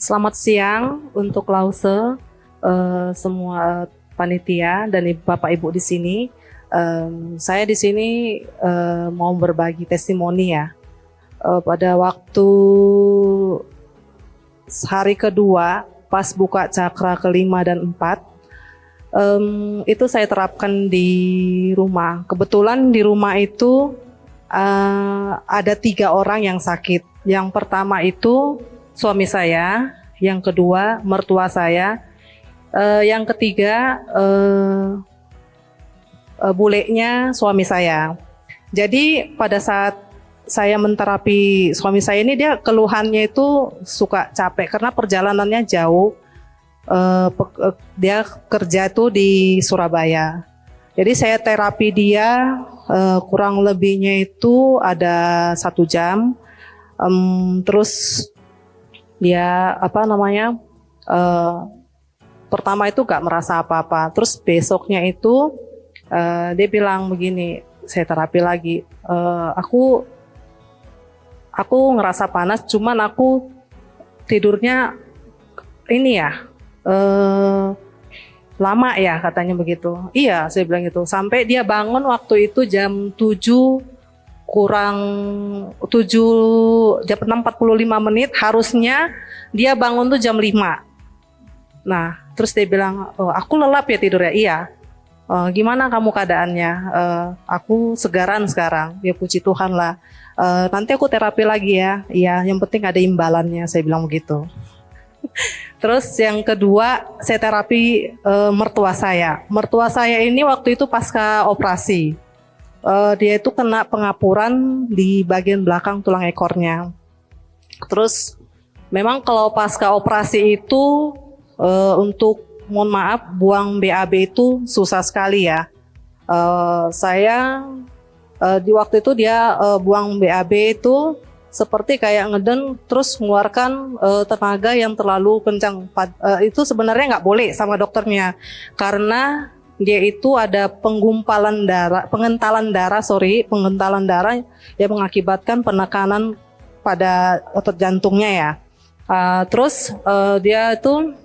Selamat siang untuk Lause, semua panitia dan Bapak Ibu di sini. Saya di sini mau berbagi testimoni ya. Pada waktu hari kedua, pas buka cakra kelima dan empat, itu saya terapkan di rumah. Kebetulan di rumah itu ada 3 orang yang sakit. Yang pertama itu suami saya, yang kedua mertua saya, yang ketiga bulenya suami saya. Jadi pada saat saya menterapi suami saya ini, dia keluhannya itu suka capek karena perjalanannya jauh. Dia kerja tuh di Surabaya. Jadi saya terapi dia kurang lebihnya itu ada 1 jam. Terus dia pertama itu gak merasa apa-apa. Terus besoknya itu dia bilang begini, saya terapi lagi, aku ngerasa panas, cuman aku tidurnya ini ya lama ya, katanya begitu. Iya, saya bilang gitu. Sampai dia bangun waktu itu jam 7 kurang 7, jam 6.45, harusnya dia bangun tuh jam 5. Nah, terus dia bilang, aku lelap ya tidurnya. Iya. Gimana kamu keadaannya? Aku segaran sekarang. Ya puji Tuhan lah. Nanti aku terapi lagi ya. Iya, yang penting ada imbalannya, saya bilang begitu. Terus yang kedua, saya terapi mertua saya. Mertua saya ini waktu itu pasca operasi. Dia itu kena pengapuran di bagian belakang tulang ekornya. Terus memang kalau pasca operasi itu untuk, mohon maaf, buang BAB itu susah sekali ya. Saya di waktu itu dia buang BAB itu seperti kayak ngeden, terus mengeluarkan tenaga yang terlalu kencang. Itu sebenarnya nggak boleh sama dokternya, karena dia itu ada pengentalan darah yang mengakibatkan penekanan pada otot jantungnya ya. Terus dia itu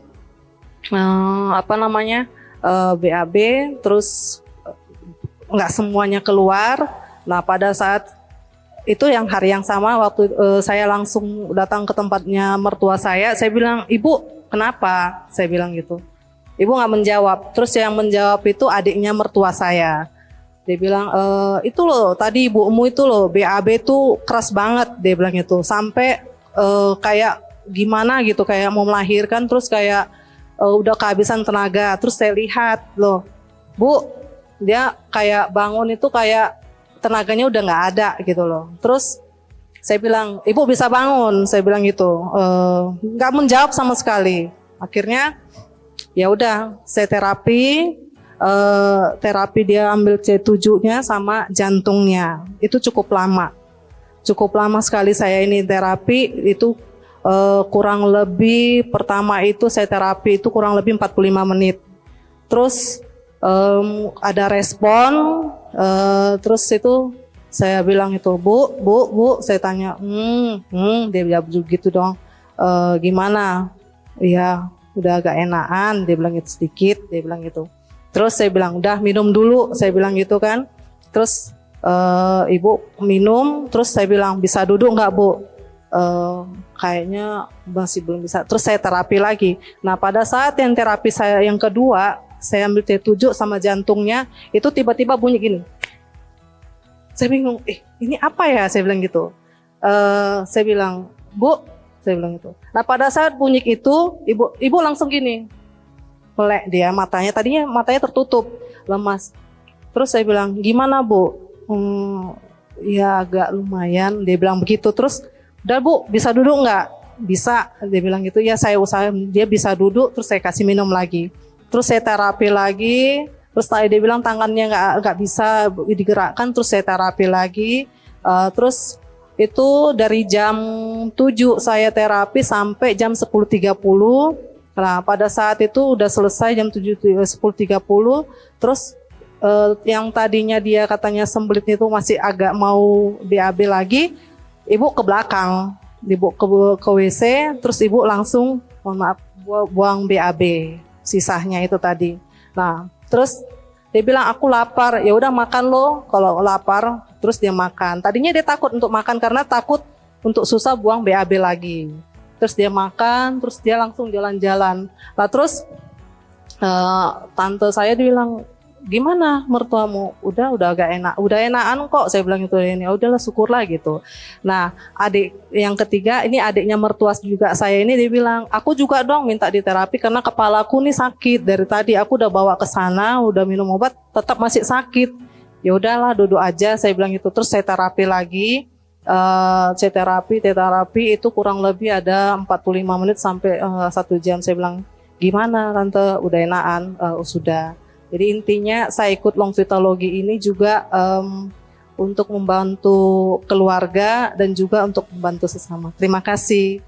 BAB, terus nggak semuanya keluar. Nah pada saat itu yang hari yang sama, waktu saya langsung datang ke tempatnya mertua saya bilang, "Ibu kenapa?" Saya bilang gitu. Ibu nggak menjawab. Terus yang menjawab itu adiknya mertua saya. Dia bilang, itu loh tadi ibumu itu loh BAB tuh keras banget, dia bilang itu. Sampai kayak gimana gitu, kayak mau melahirkan, terus kayak udah kehabisan tenaga. Terus saya lihat loh, Bu, dia kayak bangun itu kayak tenaganya udah nggak ada gitu loh. Terus saya bilang, Ibu bisa bangun, saya bilang gitu. Nggak menjawab sama sekali. Akhirnya ya udah, saya terapi dia ambil C7-nya sama jantungnya. Itu cukup lama sekali saya ini terapi. Itu kurang lebih, pertama itu saya terapi itu kurang lebih 45 menit. Terus ada respon, terus itu saya bilang itu, Bu, saya tanya, dia jawab gitu dong. Gimana? Iya, udah agak enakan, dia bilang itu sedikit, dia bilang gitu. Terus saya bilang, udah minum dulu, saya bilang gitu kan. Terus Ibu minum, terus saya bilang, bisa duduk nggak Bu? Kayaknya masih belum bisa. Terus saya terapi lagi. Nah pada saat yang terapi saya yang kedua, saya ambil T7 sama jantungnya, itu tiba-tiba bunyi gini. Saya bingung, ini apa ya? Saya bilang gitu. Saya bilang, Bu, saya bilang itu. Nah pada saat bunyi itu, ibu langsung gini, melek dia matanya. Tadinya matanya tertutup, lemas. Terus saya bilang, gimana Bu? Ya agak lumayan, dia bilang begitu. Terus, udah Bu, bisa duduk nggak? Bisa, dia bilang gitu. Ya saya usahain dia bisa duduk, terus saya kasih minum lagi. Terus saya terapi lagi. Terus tadi dia bilang tangannya nggak bisa digerakkan, terus saya terapi lagi. Terus itu dari jam 7 saya terapi sampai jam 10.30. Nah pada saat itu udah selesai jam 10.30. Terus yang tadinya dia katanya sembelit itu masih agak mau BAB lagi, ibu ke belakang. Ibu ke WC, terus ibu langsung mohon maaf buang BAB sisanya itu tadi. Nah terus dia bilang aku lapar, ya udah makan lo kalau lapar. Terus dia makan. Tadinya dia takut untuk makan karena takut untuk susah buang BAB lagi. Terus dia makan, terus dia langsung jalan-jalan. Nah terus tante saya bilang, gimana mertuamu? Udah agak enak, udah enakan kok. Saya bilang itu ini, udahlah syukurlah gitu. Nah adik yang ketiga, ini adiknya mertua juga saya ini, dia bilang, aku juga dong minta diterapi karena kepalaku nih sakit dari tadi. Aku udah bawa ke sana, udah minum obat, tetap masih sakit. Ya udahlah duduk aja, saya bilang gitu. Terus saya terapi lagi. Saya terapi itu kurang lebih ada 45 menit sampai 1 jam. Saya bilang, gimana tante, udah enakan? Sudah. Jadi intinya saya ikut Longfitologi ini juga untuk membantu keluarga dan juga untuk membantu sesama. Terima kasih.